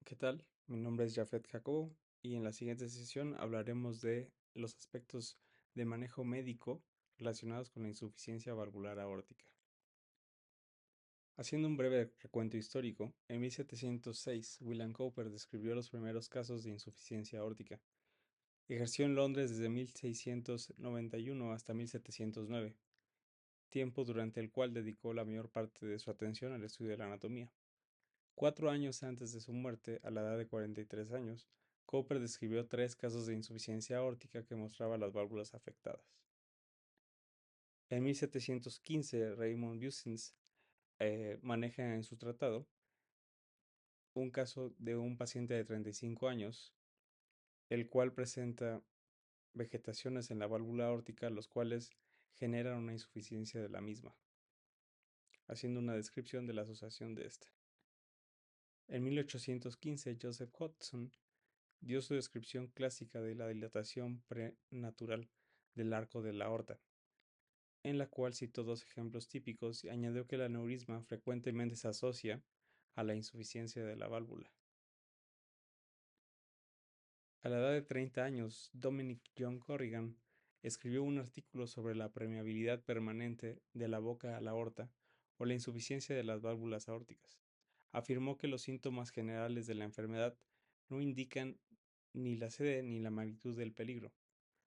¿Qué tal? Mi nombre es Jafet Jacobo y en la siguiente sesión hablaremos de los aspectos de manejo médico relacionados con la insuficiencia valvular aórtica. Haciendo un breve recuento histórico, en 1706 William Cowper describió los primeros casos de insuficiencia aórtica. Ejerció en Londres desde 1691 hasta 1709, tiempo durante el cual dedicó la mayor parte de su atención al estudio de la anatomía. 4 años antes de su muerte, a la edad de 43 años, Cooper describió 3 casos de insuficiencia aórtica que mostraban las válvulas afectadas. En 1715, Raymond Bussens maneja en su tratado un caso de un paciente de 35 años, el cual presenta vegetaciones en la válvula aórtica, los cuales generan una insuficiencia de la misma, haciendo una descripción de la asociación de esta. En 1815, Joseph Hodgson dio su descripción clásica de la dilatación prenatural del arco de la aorta, en la cual citó 2 ejemplos típicos y añadió que el aneurisma frecuentemente se asocia a la insuficiencia de la válvula. A la edad de 30 años, Dominic John Corrigan escribió un artículo sobre la permeabilidad permanente de la boca a la aorta o la insuficiencia de las válvulas aórticas. Afirmó que los síntomas generales de la enfermedad no indican ni la sede ni la magnitud del peligro.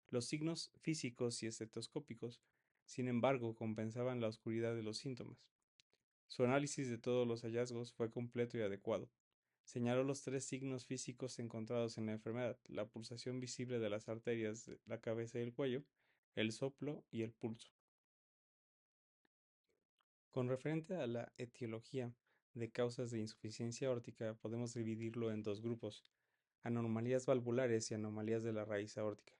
Los signos físicos y estetoscópicos, sin embargo, compensaban la oscuridad de los síntomas. Su análisis de todos los hallazgos fue completo y adecuado. Señaló los 3 signos físicos encontrados en la enfermedad: la pulsación visible de las arterias de la cabeza y el cuello, el soplo y el pulso. Con referente a la etiología de causas de insuficiencia aórtica, podemos dividirlo en 2 grupos: anomalías valvulares y anomalías de la raíz aórtica.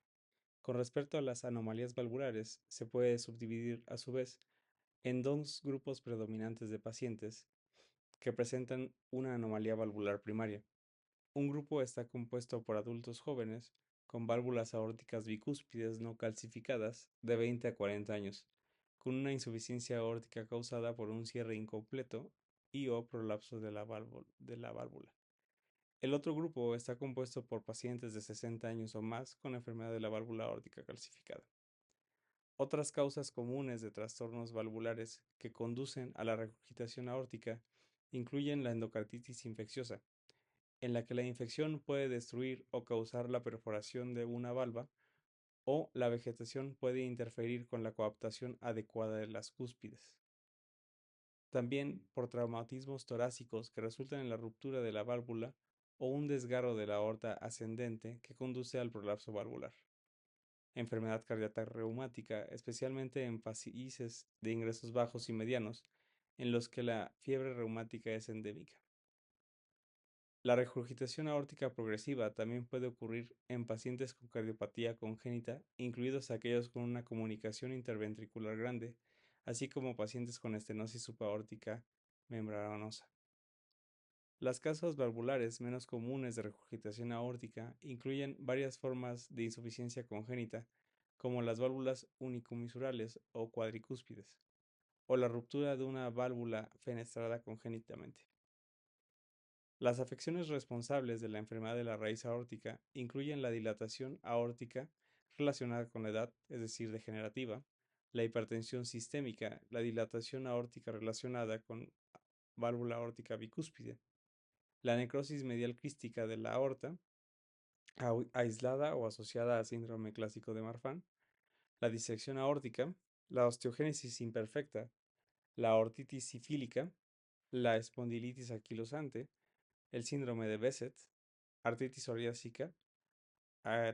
Con respecto a las anomalías valvulares, se puede subdividir a su vez en 2 grupos predominantes de pacientes que presentan una anomalía valvular primaria. Un grupo está compuesto por adultos jóvenes con válvulas aórticas bicúspides no calcificadas de 20 a 40 años, con una insuficiencia aórtica causada por un cierre incompleto y o prolapso de la válvula. El otro grupo está compuesto por pacientes de 60 años o más con enfermedad de la válvula aórtica calcificada. Otras causas comunes de trastornos valvulares que conducen a la regurgitación aórtica incluyen la endocarditis infecciosa, en la que la infección puede destruir o causar la perforación de una valva, o la vegetación puede interferir con la coaptación adecuada de las cúspides. También por traumatismos torácicos que resultan en la ruptura de la válvula o un desgarro de la aorta ascendente que conduce al prolapso valvular. Enfermedad cardíaca reumática, especialmente en países de ingresos bajos y medianos, en los que la fiebre reumática es endémica. La regurgitación aórtica progresiva también puede ocurrir en pacientes con cardiopatía congénita, incluidos aquellos con una comunicación interventricular grande, así como pacientes con estenosis subaórtica membranosa. Las causas valvulares menos comunes de regurgitación aórtica incluyen varias formas de insuficiencia congénita, como las válvulas unicomisurales o cuadricúspides, o la ruptura de una válvula fenestrada congénitamente. Las afecciones responsables de la enfermedad de la raíz aórtica incluyen la dilatación aórtica relacionada con la edad, es decir, degenerativa, la hipertensión sistémica, la dilatación aórtica relacionada con válvula aórtica bicúspide, la necrosis medial quística de la aorta, aislada o asociada a síndrome clásico de Marfan, la disección aórtica, la osteogénesis imperfecta, la aortitis sifílica, la espondilitis anquilosante, el síndrome de Behcet, artritis psoriásica,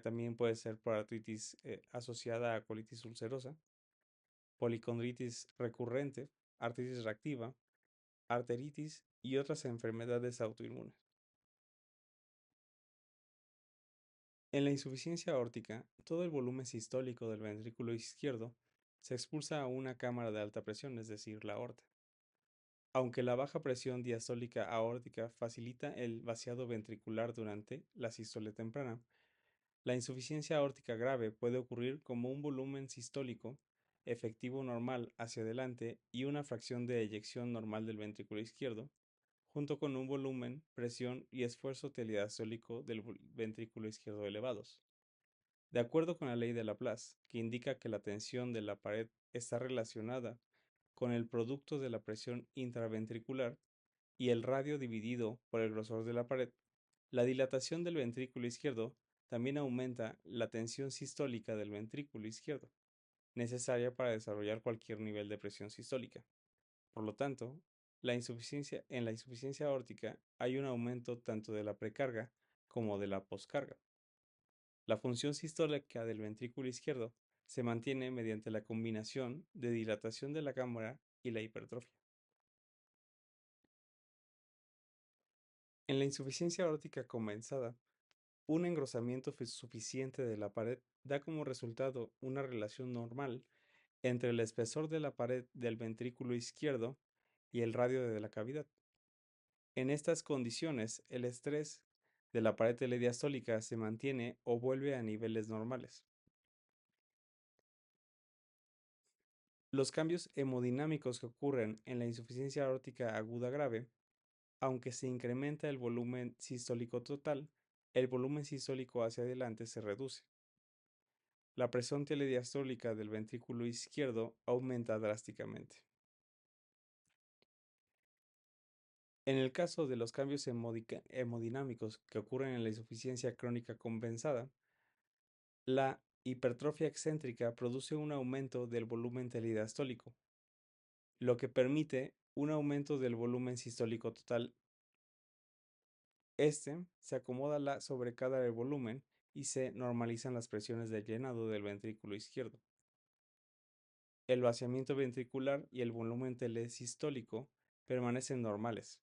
también puede ser por artritis asociada a colitis ulcerosa, policondritis recurrente, artritis reactiva, arteritis y otras enfermedades autoinmunes. En la insuficiencia aórtica, todo el volumen sistólico del ventrículo izquierdo se expulsa a una cámara de alta presión, es decir, la aorta. Aunque la baja presión diastólica aórtica facilita el vaciado ventricular durante la sístole temprana, la insuficiencia aórtica grave puede ocurrir como un volumen sistólico efectivo normal hacia adelante y una fracción de eyección normal del ventrículo izquierdo, junto con un volumen, presión y esfuerzo telediastólico del ventrículo izquierdo elevados. De acuerdo con la ley de Laplace, que indica que la tensión de la pared está relacionada con el producto de la presión intraventricular y el radio dividido por el grosor de la pared, la dilatación del ventrículo izquierdo también aumenta la tensión sistólica del ventrículo izquierdo, necesaria para desarrollar cualquier nivel de presión sistólica. Por lo tanto, en la insuficiencia aórtica hay un aumento tanto de la precarga como de la poscarga. La función sistólica del ventrículo izquierdo se mantiene mediante la combinación de dilatación de la cámara y la hipertrofia. En la insuficiencia aórtica compensada, un engrosamiento suficiente de la pared da como resultado una relación normal entre el espesor de la pared del ventrículo izquierdo y el radio de la cavidad. En estas condiciones, el estrés de la pared telediastólica se mantiene o vuelve a niveles normales. Los cambios hemodinámicos que ocurren en la insuficiencia aórtica aguda grave, aunque se incrementa el volumen sistólico total, el volumen sistólico hacia adelante se reduce. La presión telediastólica del ventrículo izquierdo aumenta drásticamente. En el caso de los cambios hemodinámicos que ocurren en la insuficiencia crónica compensada, la hipertrofia excéntrica produce un aumento del volumen telediastólico, lo que permite un aumento del volumen sistólico total. Este se acomoda la sobrecarga del volumen y se normalizan las presiones de llenado del ventrículo izquierdo. El vaciamiento ventricular y el volumen telesistólico permanecen normales.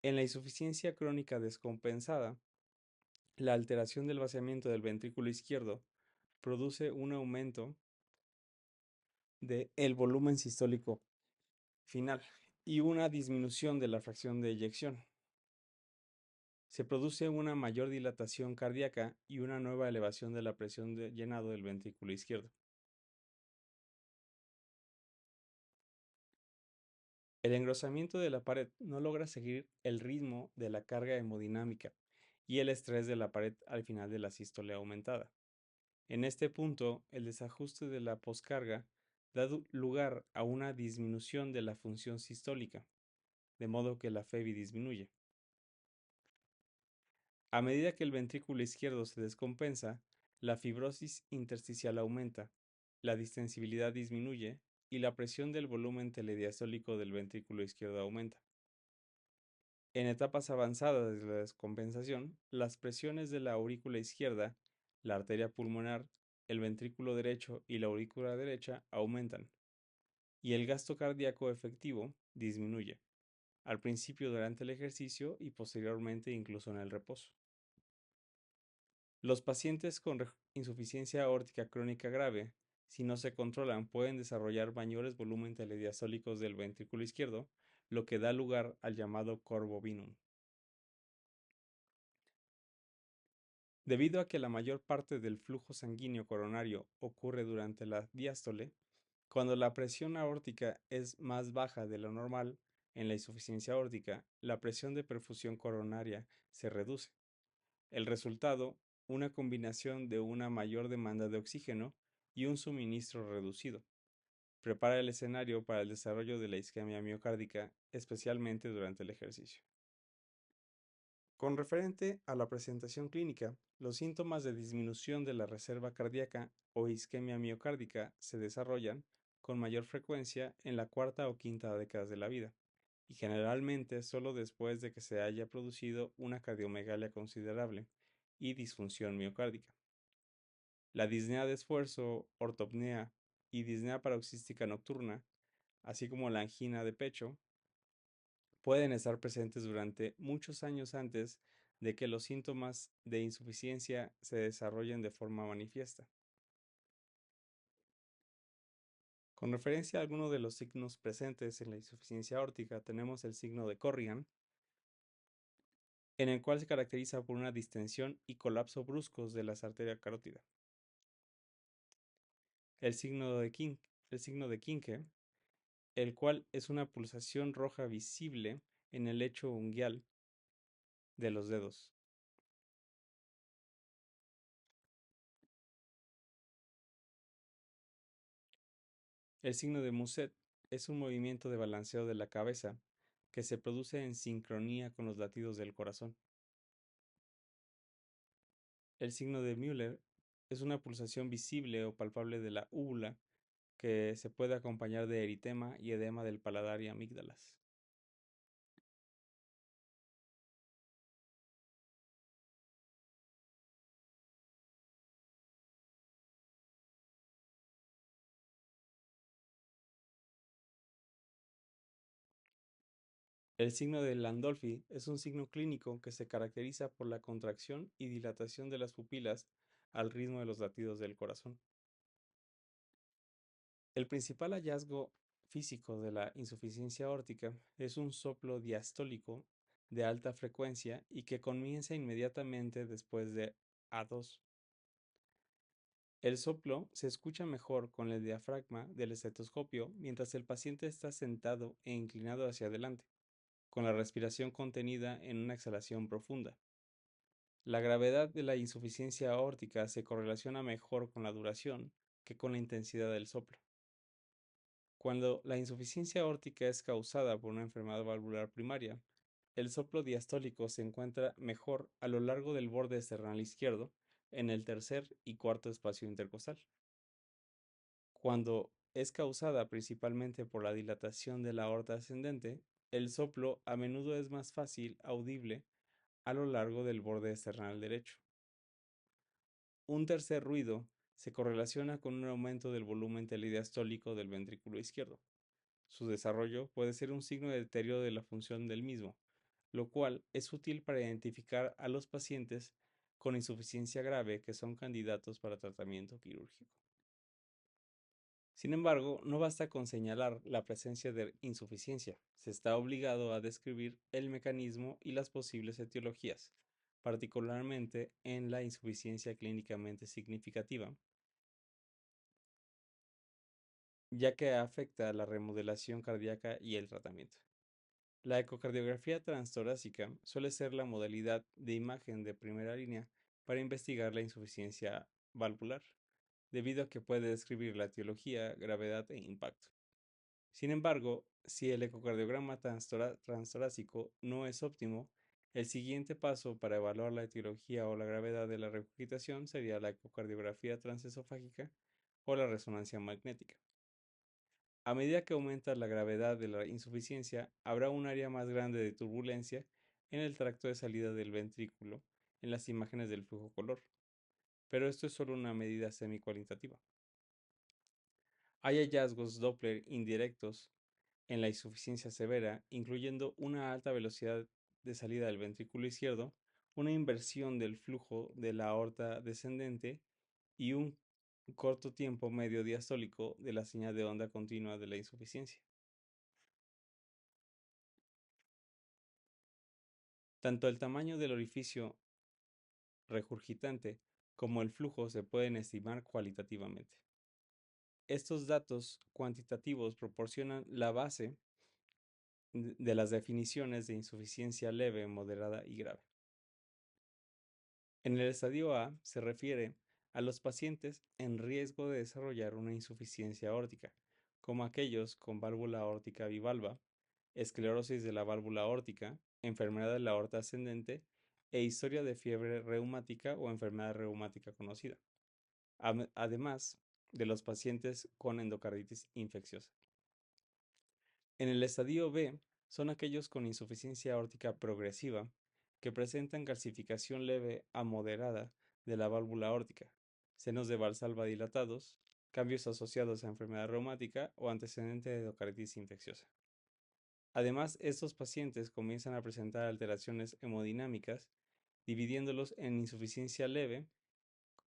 En la insuficiencia crónica descompensada, la alteración del vaciamiento del ventrículo izquierdo produce un aumento del volumen sistólico final y una disminución de la fracción de eyección. Se produce una mayor dilatación cardíaca y una nueva elevación de la presión de llenado del ventrículo izquierdo. El engrosamiento de la pared no logra seguir el ritmo de la carga hemodinámica y el estrés de la pared al final de la sístole aumentada. En este punto, el desajuste de la poscarga da lugar a una disminución de la función sistólica, de modo que la FEBI disminuye. A medida que el ventrículo izquierdo se descompensa, la fibrosis intersticial aumenta, la distensibilidad disminuye y la presión del volumen telediastólico del ventrículo izquierdo aumenta. En etapas avanzadas de la descompensación, las presiones de la aurícula izquierda, la arteria pulmonar, el ventrículo derecho y la aurícula derecha aumentan, y el gasto cardíaco efectivo disminuye, al principio durante el ejercicio y posteriormente incluso en el reposo. Los pacientes con insuficiencia aórtica crónica grave, si no se controlan, pueden desarrollar mayores volúmenes telediastólicos del ventrículo izquierdo, lo que da lugar al llamado cor bovinum. Debido a que la mayor parte del flujo sanguíneo coronario ocurre durante la diástole, cuando la presión aórtica es más baja de lo normal en la insuficiencia aórtica, la presión de perfusión coronaria se reduce. El resultado, una combinación de una mayor demanda de oxígeno y un suministro reducido, prepara el escenario para el desarrollo de la isquemia miocárdica, especialmente durante el ejercicio. Con referente a la presentación clínica, los síntomas de disminución de la reserva cardíaca o isquemia miocárdica se desarrollan con mayor frecuencia en la cuarta o quinta década de la vida, y generalmente solo después de que se haya producido una cardiomegalia considerable y disfunción miocárdica. La disnea de esfuerzo, ortopnea y disnea paroxística nocturna, así como la angina de pecho, pueden estar presentes durante muchos años antes de que los síntomas de insuficiencia se desarrollen de forma manifiesta. Con referencia a algunos de los signos presentes en la insuficiencia aórtica, tenemos el signo de Corrigan, en el cual se caracteriza por una distensión y colapso bruscos de las arterias carótidas. El signo de Kinke, el cual es una pulsación roja visible en el lecho unguial de los dedos. El signo de Muset es un movimiento de balanceo de la cabeza que se produce en sincronía con los latidos del corazón. El signo de Müller es una pulsación visible o palpable de la úvula que se puede acompañar de eritema y edema del paladar y amígdalas. El signo de Landolfi es un signo clínico que se caracteriza por la contracción y dilatación de las pupilas al ritmo de los latidos del corazón. El principal hallazgo físico de la insuficiencia aórtica es un soplo diastólico de alta frecuencia y que comienza inmediatamente después de A2. El soplo se escucha mejor con el diafragma del estetoscopio mientras el paciente está sentado e inclinado hacia adelante, con la respiración contenida en una exhalación profunda. La gravedad de la insuficiencia aórtica se correlaciona mejor con la duración que con la intensidad del soplo. Cuando la insuficiencia aórtica es causada por una enfermedad valvular primaria, el soplo diastólico se encuentra mejor a lo largo del borde esternal izquierdo, en el tercer y cuarto espacio intercostal. Cuando es causada principalmente por la dilatación de la aorta ascendente, el soplo a menudo es más fácil audible a lo largo del borde esternal derecho. Un tercer ruido se correlaciona con un aumento del volumen telediastólico del ventrículo izquierdo. Su desarrollo puede ser un signo de deterioro de la función del mismo, lo cual es útil para identificar a los pacientes con insuficiencia grave que son candidatos para tratamiento quirúrgico. Sin embargo, no basta con señalar la presencia de insuficiencia, se está obligado a describir el mecanismo y las posibles etiologías, particularmente en la insuficiencia clínicamente significativa, ya que afecta la remodelación cardíaca y el tratamiento. La ecocardiografía transtorácica suele ser la modalidad de imagen de primera línea para investigar la insuficiencia valvular, debido a que puede describir la etiología, gravedad e impacto. Sin embargo, si el ecocardiograma transtorácico no es óptimo, el siguiente paso para evaluar la etiología o la gravedad de la regurgitación sería la ecocardiografía transesofágica o la resonancia magnética. A medida que aumenta la gravedad de la insuficiencia, habrá un área más grande de turbulencia en el tracto de salida del ventrículo en las imágenes del flujo color, pero esto es solo una medida semi-cualitativa. Hay hallazgos Doppler indirectos en la insuficiencia severa, incluyendo una alta velocidad de salida del ventrículo izquierdo, una inversión del flujo de la aorta descendente y un corto tiempo medio diastólico de la señal de onda continua de la insuficiencia. Tanto el tamaño del orificio regurgitante como el flujo se pueden estimar cualitativamente. Estos datos cuantitativos proporcionan la base de las definiciones de insuficiencia leve, moderada y grave. En el estadio A se refiere a los pacientes en riesgo de desarrollar una insuficiencia aórtica, como aquellos con válvula aórtica bivalva, esclerosis de la válvula aórtica, enfermedad de la aorta ascendente e historia de fiebre reumática o enfermedad reumática conocida, además de los pacientes con endocarditis infecciosa. En el estadio B son aquellos con insuficiencia aórtica progresiva que presentan calcificación leve a moderada de la válvula aórtica, senos de valsalva dilatados, cambios asociados a enfermedad reumática o antecedente de endocarditis infecciosa. Además, estos pacientes comienzan a presentar alteraciones hemodinámicas, dividiéndolos en insuficiencia leve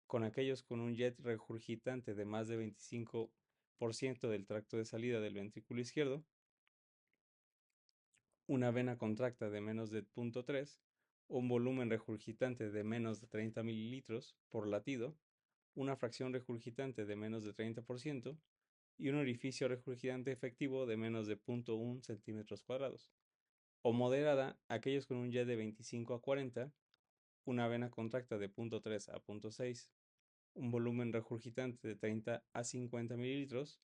con aquellos con un jet regurgitante de más de 25% del tracto de salida del ventrículo izquierdo, una vena contracta de menos de 0.3, un volumen regurgitante de menos de 30 mililitros por latido, una fracción regurgitante de menos de 30%, y un orificio regurgitante efectivo de menos de 0.1 centímetros cuadrados. O moderada, aquellos con un Y de 25 a 40, una vena contracta de 0.3 a 0.6, un volumen regurgitante de 30 a 50 mililitros,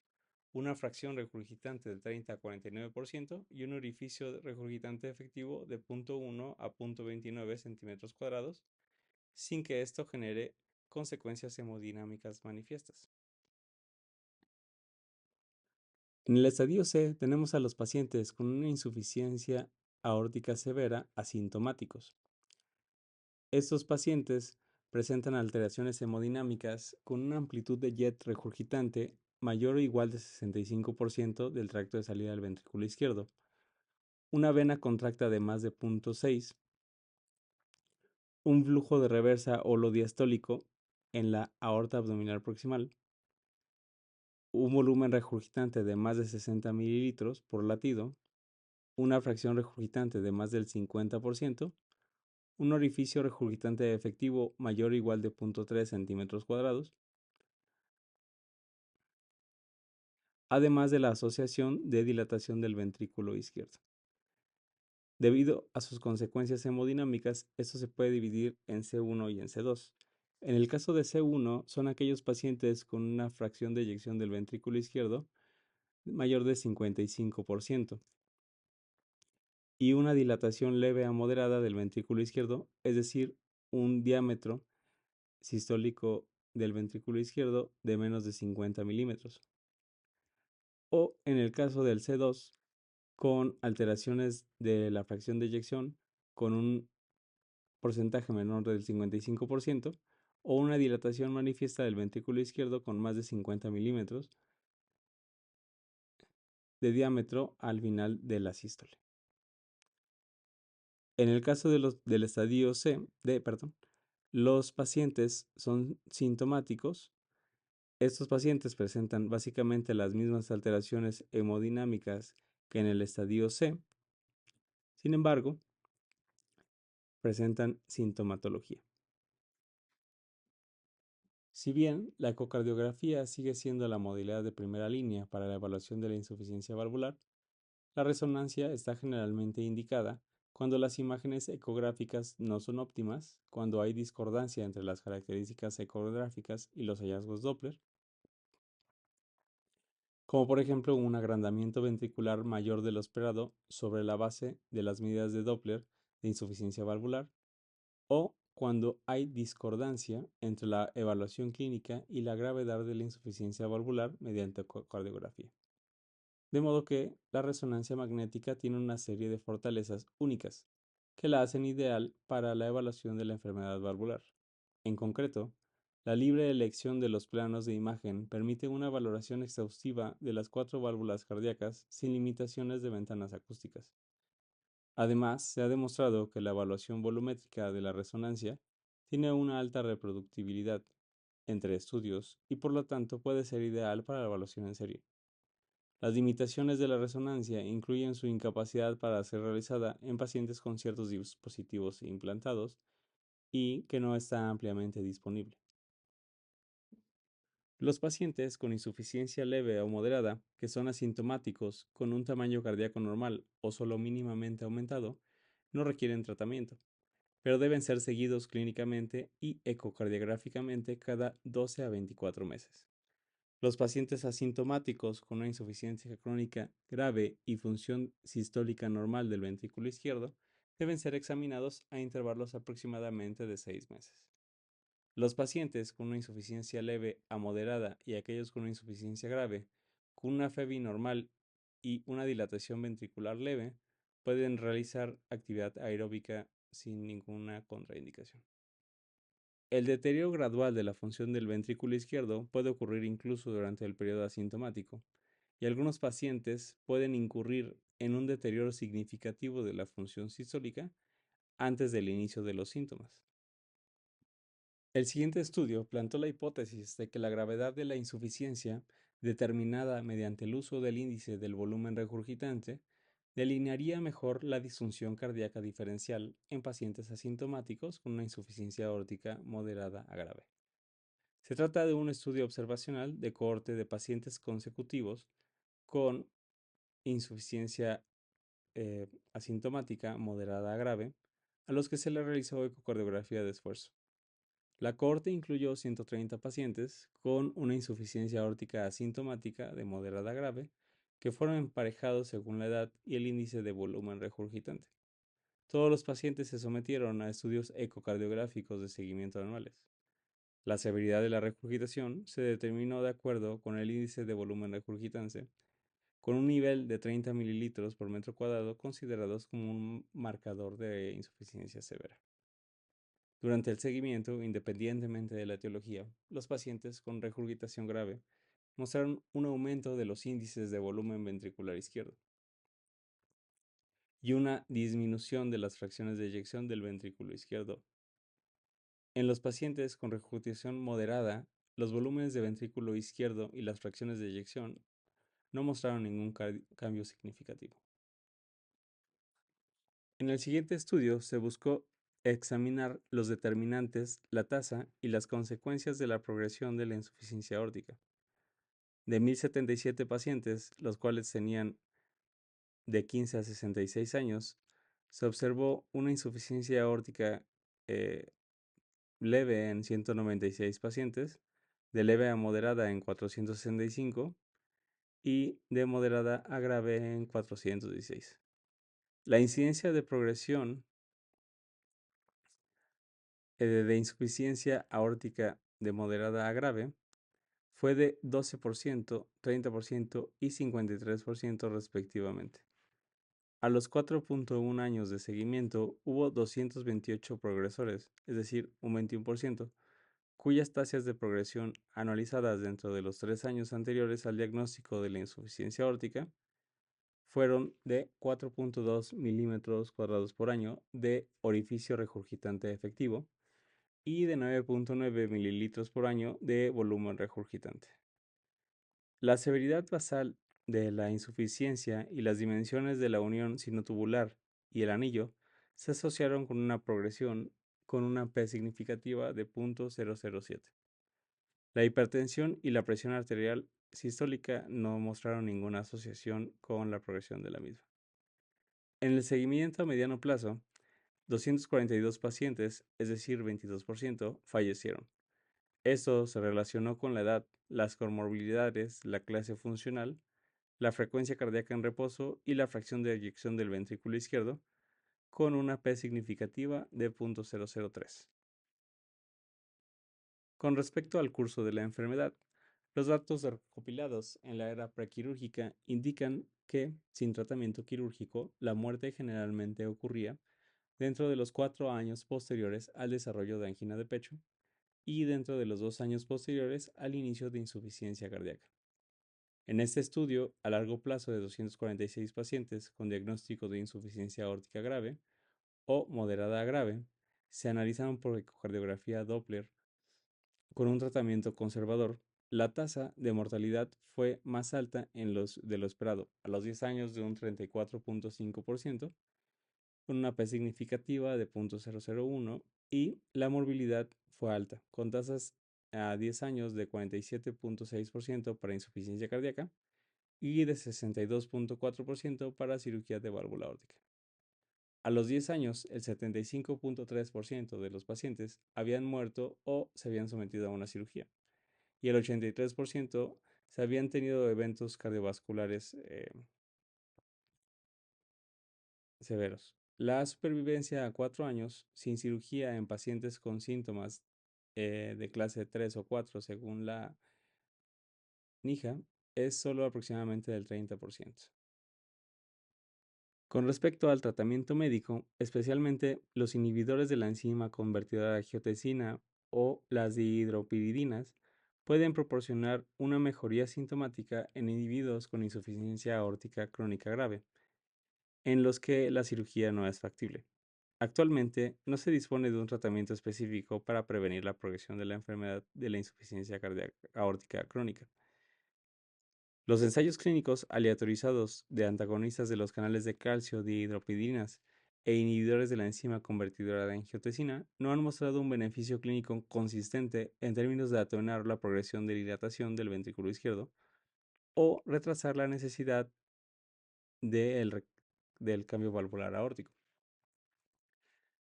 una fracción regurgitante de 30 a 49% y un orificio regurgitante efectivo de 0.1 a 0.29 centímetros cuadrados, sin que esto genere consecuencias hemodinámicas manifiestas. En el estadio C tenemos a los pacientes con una insuficiencia aórtica severa asintomáticos. Estos pacientes presentan alteraciones hemodinámicas con una amplitud de jet regurgitante mayor o igual de 65% del tracto de salida del ventrículo izquierdo, una vena contracta de más de 0.6, un flujo de reversa holodiastólico en la aorta abdominal proximal, un volumen regurgitante de más de 60 mililitros por latido, una fracción regurgitante de más del 50%, un orificio regurgitante efectivo mayor o igual de 0.3 centímetros cuadrados, además de la asociación de dilatación del ventrículo izquierdo. Debido a sus consecuencias hemodinámicas, esto se puede dividir en C1 y en C2. En el caso de C1, son aquellos pacientes con una fracción de eyección del ventrículo izquierdo mayor de 55% y una dilatación leve a moderada del ventrículo izquierdo, es decir, un diámetro sistólico del ventrículo izquierdo de menos de 50 milímetros. O en el caso del C2, con alteraciones de la fracción de eyección con un porcentaje menor del 55% o una dilatación manifiesta del ventrículo izquierdo con más de 50 milímetros de diámetro al final de la sístole. En el caso del estadio los pacientes son sintomáticos. Estos pacientes presentan básicamente las mismas alteraciones hemodinámicas que en el estadio C. Sin embargo, presentan sintomatología. Si bien la ecocardiografía sigue siendo la modalidad de primera línea para la evaluación de la insuficiencia valvular, la resonancia está generalmente indicada cuando las imágenes ecográficas no son óptimas, cuando hay discordancia entre las características ecográficas y los hallazgos Doppler, como por ejemplo un agrandamiento ventricular mayor de lo esperado sobre la base de las medidas de Doppler de insuficiencia valvular, o cuando hay discordancia entre la evaluación clínica y la gravedad de la insuficiencia valvular mediante ecocardiografía. De modo que la resonancia magnética tiene una serie de fortalezas únicas que la hacen ideal para la evaluación de la enfermedad valvular. En concreto, la libre elección de los planos de imagen permite una valoración exhaustiva de las 4 válvulas cardíacas sin limitaciones de ventanas acústicas. Además, se ha demostrado que la evaluación volumétrica de la resonancia tiene una alta reproductibilidad entre estudios y por lo tanto puede ser ideal para la evaluación en serie. Las limitaciones de la resonancia incluyen su incapacidad para ser realizada en pacientes con ciertos dispositivos implantados y que no está ampliamente disponible. Los pacientes con insuficiencia leve o moderada, que son asintomáticos con un tamaño cardíaco normal o solo mínimamente aumentado, no requieren tratamiento, pero deben ser seguidos clínicamente y ecocardiográficamente cada 12 a 24 meses. Los pacientes asintomáticos con una insuficiencia crónica grave y función sistólica normal del ventrículo izquierdo deben ser examinados a intervalos aproximadamente de 6 meses. Los pacientes con una insuficiencia leve a moderada y aquellos con una insuficiencia grave, con una FEBI normal y una dilatación ventricular leve, pueden realizar actividad aeróbica sin ninguna contraindicación. El deterioro gradual de la función del ventrículo izquierdo puede ocurrir incluso durante el periodo asintomático, y algunos pacientes pueden incurrir en un deterioro significativo de la función sistólica antes del inicio de los síntomas. El siguiente estudio plantó la hipótesis de que la gravedad de la insuficiencia, determinada mediante el uso del índice del volumen regurgitante, delinearía mejor la disfunción cardíaca diferencial en pacientes asintomáticos con una insuficiencia aórtica moderada a grave. Se trata de un estudio observacional de cohorte de pacientes consecutivos con insuficiencia asintomática moderada a grave, a los que se les realizó ecocardiografía de esfuerzo. La cohorte incluyó 130 pacientes con una insuficiencia aórtica asintomática de moderada a grave, que fueron emparejados según la edad y el índice de volumen regurgitante. Todos los pacientes se sometieron a estudios ecocardiográficos de seguimiento anuales. La severidad de la regurgitación se determinó de acuerdo con el índice de volumen regurgitante, con un nivel de 30 mililitros por metro cuadrado considerados como un marcador de insuficiencia severa. Durante el seguimiento, independientemente de la etiología, los pacientes con regurgitación grave mostraron un aumento de los índices de volumen ventricular izquierdo y una disminución de las fracciones de eyección del ventrículo izquierdo. En los pacientes con regurgitación moderada, los volúmenes de ventrículo izquierdo y las fracciones de eyección no mostraron ningún cambio significativo. En el siguiente estudio se buscó examinar los determinantes, la tasa y las consecuencias de la progresión de la insuficiencia aórtica. De 1.077 pacientes, los cuales tenían de 15 a 66 años, se observó una insuficiencia aórtica eh, leve en 196 pacientes, de leve a moderada en 465 y de moderada a grave en 416. La incidencia de progresión de insuficiencia aórtica de moderada a grave fue de 12%, 30% y 53% respectivamente. A los 4.1 años de seguimiento hubo 228 progresores, es decir, un 21%, cuyas tasas de progresión anualizadas dentro de los 3 años anteriores al diagnóstico de la insuficiencia aórtica fueron de 4.2 milímetros cuadrados por año de orificio regurgitante efectivo y de 9.9 mililitros por año de volumen regurgitante. La severidad basal de la insuficiencia y las dimensiones de la unión sinotubular y el anillo se asociaron con una progresión con una P significativa de 0.007. La hipertensión y la presión arterial sistólica no mostraron ninguna asociación con la progresión de la misma. En el seguimiento a mediano plazo, 242 pacientes, es decir, 22%, fallecieron. Esto se relacionó con la edad, las comorbilidades, la clase funcional, la frecuencia cardíaca en reposo y la fracción de eyección del ventrículo izquierdo, con una P significativa de 0.003. Con respecto al curso de la enfermedad, los datos recopilados en la era prequirúrgica indican que, sin tratamiento quirúrgico, la muerte generalmente ocurría dentro de los 4 años posteriores al desarrollo de angina de pecho y dentro de los 2 años posteriores al inicio de insuficiencia cardíaca. En este estudio, a largo plazo de 246 pacientes con diagnóstico de insuficiencia aórtica grave o moderada a grave, se analizaron por ecocardiografía Doppler con un tratamiento conservador. La tasa de mortalidad fue más alta de lo esperado, a los 10 años de un 34.5%, con una P significativa de 0.001 y la morbilidad fue alta, con tasas a 10 años de 47.6% para insuficiencia cardíaca y de 62.4% para cirugía de válvula aórtica. A los 10 años, el 75.3% de los pacientes habían muerto o se habían sometido a una cirugía, y el 83% se habían tenido eventos cardiovasculares severos. La supervivencia a 4 años sin cirugía en pacientes con síntomas de clase 3 o 4 según la NIJA es solo aproximadamente del 30%. Con respecto al tratamiento médico, especialmente los inhibidores de la enzima convertidora de angiotensina o las dihidropiridinas, pueden proporcionar una mejoría sintomática en individuos con insuficiencia aórtica crónica grave, en los que la cirugía no es factible. Actualmente no se dispone de un tratamiento específico para prevenir la progresión de la enfermedad de la insuficiencia cardíaca aórtica crónica. Los ensayos clínicos aleatorizados de antagonistas de los canales de calcio dihidropidinas e inhibidores de la enzima convertidora de angiotensina no han mostrado un beneficio clínico consistente en términos de atenuar la progresión de dilatación del ventrículo izquierdo o retrasar la necesidad del, del cambio valvular aórtico.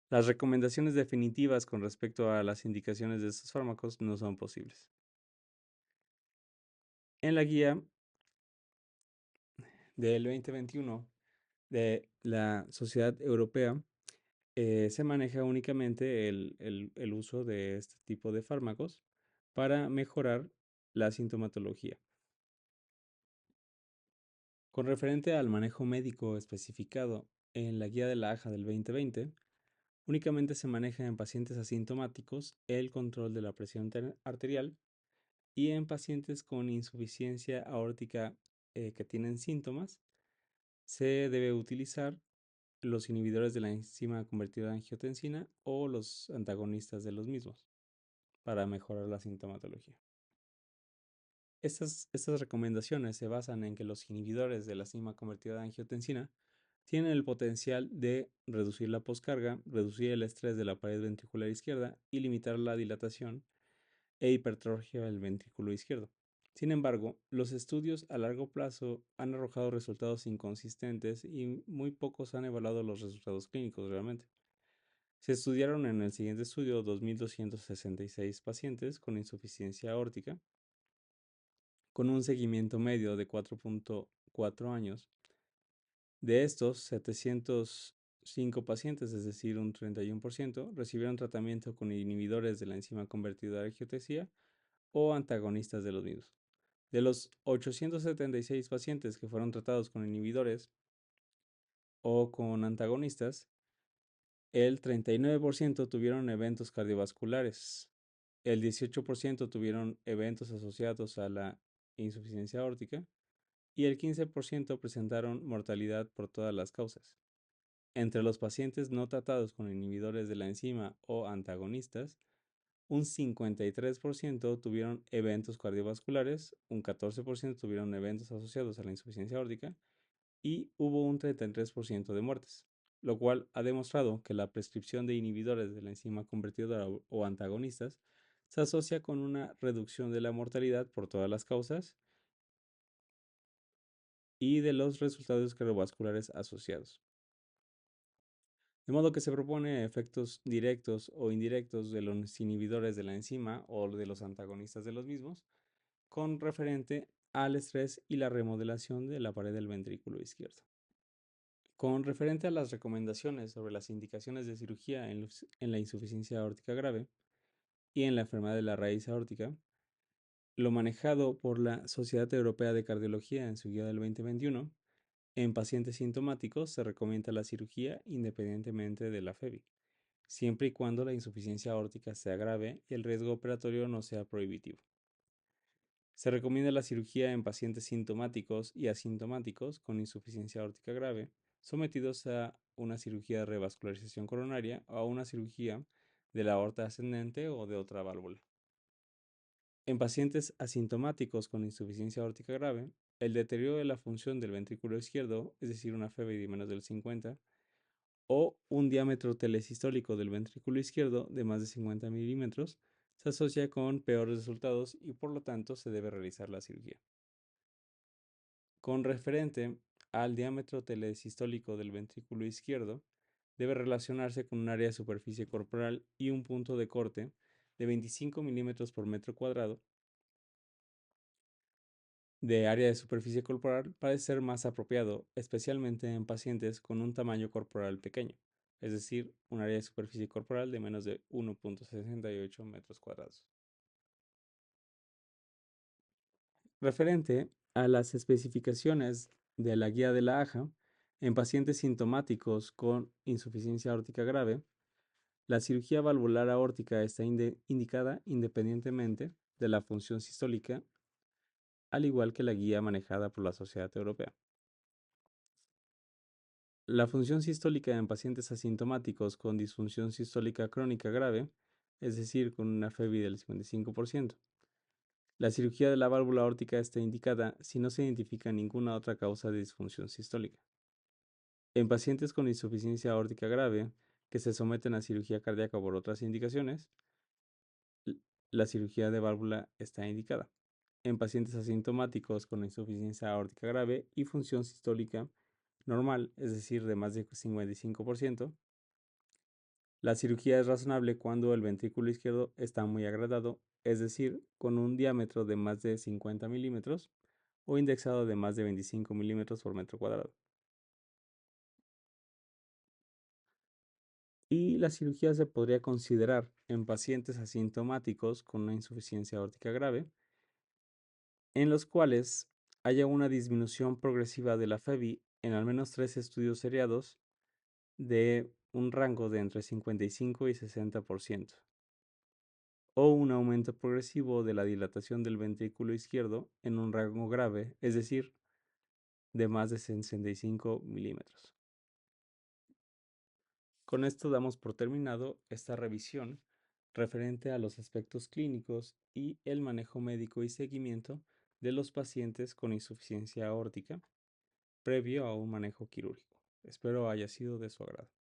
Las recomendaciones definitivas con respecto a las indicaciones de estos fármacos no son posibles. En la guía del 2021 de la Sociedad Europea se maneja únicamente el uso de este tipo de fármacos para mejorar la sintomatología. Con referente al manejo médico especificado en la guía de la AJA del 2020, únicamente se maneja en pacientes asintomáticos el control de la presión arterial y en pacientes con insuficiencia aórtica que tienen síntomas, se debe utilizar los inhibidores de la enzima convertida en angiotensina o los antagonistas de los mismos para mejorar la sintomatología. Estas recomendaciones se basan en que los inhibidores de la enzima convertida en angiotensina tienen el potencial de reducir la poscarga, reducir el estrés de la pared ventricular izquierda y limitar la dilatación e hipertrofia del ventrículo izquierdo. Sin embargo, los estudios a largo plazo han arrojado resultados inconsistentes y muy pocos han evaluado los resultados clínicos realmente. Se estudiaron en el siguiente estudio 2.266 pacientes con insuficiencia aórtica, con un seguimiento medio de 4.4 años. De estos, 705 pacientes, es decir, un 31%, recibieron tratamiento con inhibidores de la enzima convertidora de angiotensina o antagonistas de los mismos. De los 876 pacientes que fueron tratados con inhibidores o con antagonistas, el 39% tuvieron eventos cardiovasculares, el 18% tuvieron eventos asociados a la insuficiencia aórtica y el 15% presentaron mortalidad por todas las causas. Entre los pacientes no tratados con inhibidores de la enzima o antagonistas, un 53% tuvieron eventos cardiovasculares, un 14% tuvieron eventos asociados a la insuficiencia aórtica y hubo un 33% de muertes, lo cual ha demostrado que la prescripción de inhibidores de la enzima convertidora o antagonistas se asocia con una reducción de la mortalidad por todas las causas y de los resultados cardiovasculares asociados. De modo que se propone efectos directos o indirectos de los inhibidores de la enzima o de los antagonistas de los mismos con referente al estrés y la remodelación de la pared del ventrículo izquierdo. Con referente a las recomendaciones sobre las indicaciones de cirugía en la insuficiencia aórtica grave y en la enfermedad de la raíz aórtica, lo manejado por la Sociedad Europea de Cardiología en su guía del 2021, en pacientes sintomáticos se recomienda la cirugía independientemente de la FEBI, siempre y cuando la insuficiencia aórtica sea grave y el riesgo operatorio no sea prohibitivo. Se recomienda la cirugía en pacientes sintomáticos y asintomáticos con insuficiencia aórtica grave, sometidos a una cirugía de revascularización coronaria o a una cirugía de la aorta ascendente o de otra válvula. En pacientes asintomáticos con insuficiencia aórtica grave, el deterioro de la función del ventrículo izquierdo, es decir, una FEBI de menos del 50, o un diámetro telesistólico del ventrículo izquierdo de más de 50 milímetros, se asocia con peores resultados y por lo tanto se debe realizar la cirugía. Con referente al diámetro telesistólico del ventrículo izquierdo, debe relacionarse con un área de superficie corporal y un punto de corte de 25 milímetros por metro cuadrado de área de superficie corporal parece ser más apropiado, especialmente en pacientes con un tamaño corporal pequeño, es decir, un área de superficie corporal de menos de 1.68 metros cuadrados. Referente a las especificaciones de la guía de la AJA, en pacientes sintomáticos con insuficiencia aórtica grave, la cirugía valvular aórtica está indicada independientemente de la función sistólica, al igual que la guía manejada por la Sociedad Europea. La función sistólica en pacientes asintomáticos con disfunción sistólica crónica grave, es decir, con una FEBI del 55%. La cirugía de la válvula aórtica está indicada si no se identifica ninguna otra causa de disfunción sistólica. En pacientes con insuficiencia aórtica grave que se someten a cirugía cardíaca por otras indicaciones, la cirugía de válvula está indicada. En pacientes asintomáticos con insuficiencia aórtica grave y función sistólica normal, es decir, de más de 55%, la cirugía es razonable cuando el ventrículo izquierdo está muy agradado, es decir, con un diámetro de más de 50 milímetros o indexado de más de 25 milímetros por metro cuadrado. Y la cirugía se podría considerar en pacientes asintomáticos con una insuficiencia aórtica grave, en los cuales haya una disminución progresiva de la FEBI en al menos 3 estudios seriados de un rango de entre 55 y 60%, o un aumento progresivo de la dilatación del ventrículo izquierdo en un rango grave, es decir, de más de 65 milímetros. Con esto damos por terminado esta revisión referente a los aspectos clínicos y el manejo médico y seguimiento de los pacientes con insuficiencia aórtica previo a un manejo quirúrgico. Espero haya sido de su agrado.